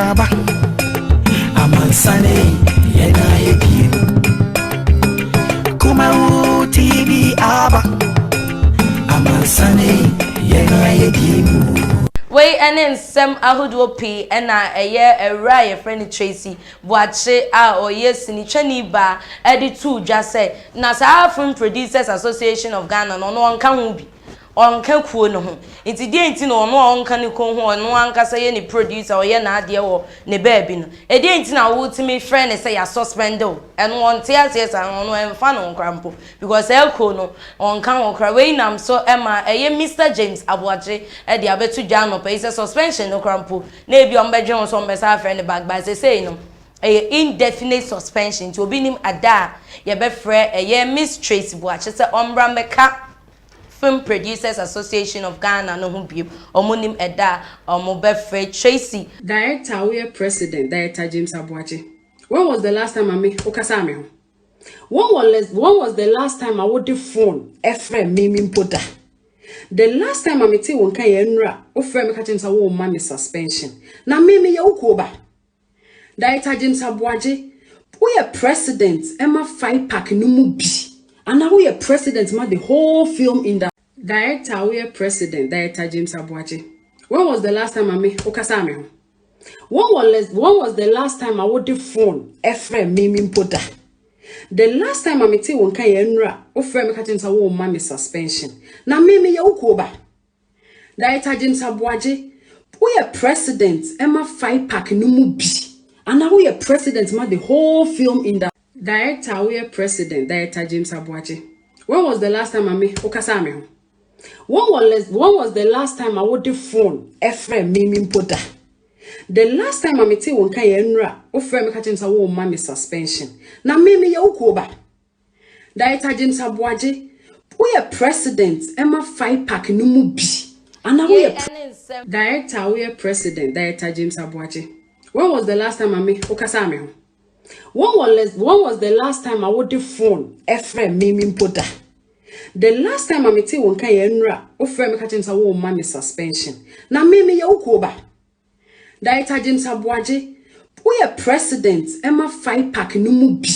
aba amansane yena yedi Kumawu TV aba amansane yena yedi Wey enen sem ahodo pi na eye ewra ye friend Tracy Boache a oyesi ni twani ba edi tu dwa say na sa Film Producers Association of Ghana no onka ho bi onka kuo no ho enti die enti no no onka ne ko ho no anka say ni producer oye na ade wo ne baabi no e die enti na wo timi friend say ya suspend o eno on tia sa no emfa no nkrampo because e ko no onka ho kra we nam so ema eye Mr James Aboache e de abetu dwa no pay say suspension no krampo na e bi on bedwe so mbesa friend back by say no indefinite suspension to obi nim ada ye be frɛ eye Miss Tracy Boache say ombra meka Film Producers Association of Ghana no ho biem omonim eda omobefre Tracy Director we president Director James Aboache. When was the last time I me okasa me ho? When was the last time I would the phone efre me pota? The last time I met won kan ye nra ofre me ka James wo ma me suspension. Na me ye ukoba. Director James Aboache we president Emma 5 pack no mu bi. And now we are president ma the whole film in the director we are president Director James Aboache. When was the last time I me okasa me ho? When was the last time I would the phone efre me pota? The last time I met won kan ye nra ofre me ka James wo ma me suspension. Na me ye ukoba. Director James Aboache we are president Emma 5 pack no mu bi. And now we are president ma the whole film in the director we are president Director James Aboache. When was the last time I me okasa me ho? When was the last time I would the phone efre me pota? The last time I met won kan ye nra ofre me ka James wo ma me suspension. Na me ye ukoba. Director James Aboache we are president Emma 5 pack no mu bi. And now we are director we are president Director James Aboache. When was the last time I me okasa me ho? When was the last time I would the phone efre me pota? The last time I met won kan ye nra ofre me ka James wo ma me suspension. Na me ye ukoba. Director James Aboache we are president Emma 5 pack no mu bi.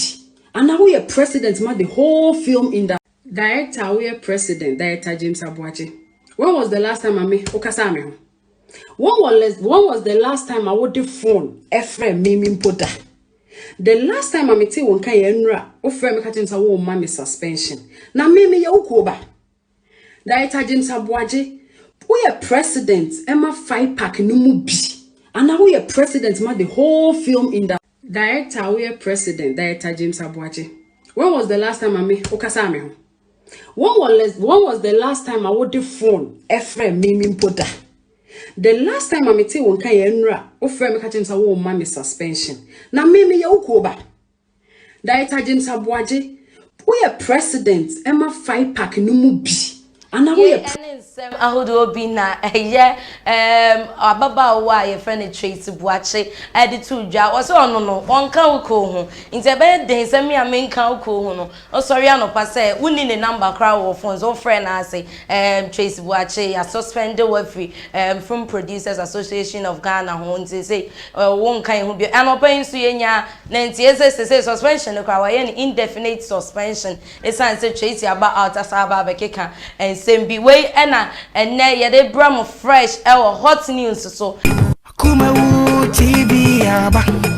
And now we are president ma the whole film in the director we are president Director James Aboache. When was the last time I me okasa me ho? When was the last time I would the phone efre me pota? The last time I met won kan ye nra ofre me ka James wo ma me suspension. Na me ye ukoba. Director James Aboache we are president Emma 5 pack no mu bi. And now we are president ma the whole film in the director we are president Director James Aboache. When was the last time I me okasa me ho? When was the last time I would the phone efre me pota? The last time I met won kan ye nra ofre me ka James wo ma me suspension. Na me ye ukoba. Director James Aboache we are president Emma 5 pack no mu bi. And now we are ahodo bi na eye ababa wa ye friend Tracy Boache edi tu dwa o se ono no onka uko ho nti be den se me amenka uko ho no o sori anopa se uni ne number kra wo phone so friend na say Tracy Boache ya suspended free Film Producers Association of Ghana ho nti say won kan ho bi anopa nso yenya na nti say suspension kra wa ye indefinite suspension esan say Tracy aba out asaba be keka ensembi we na enne ye de bram fresh hot news so Kumawu TV aba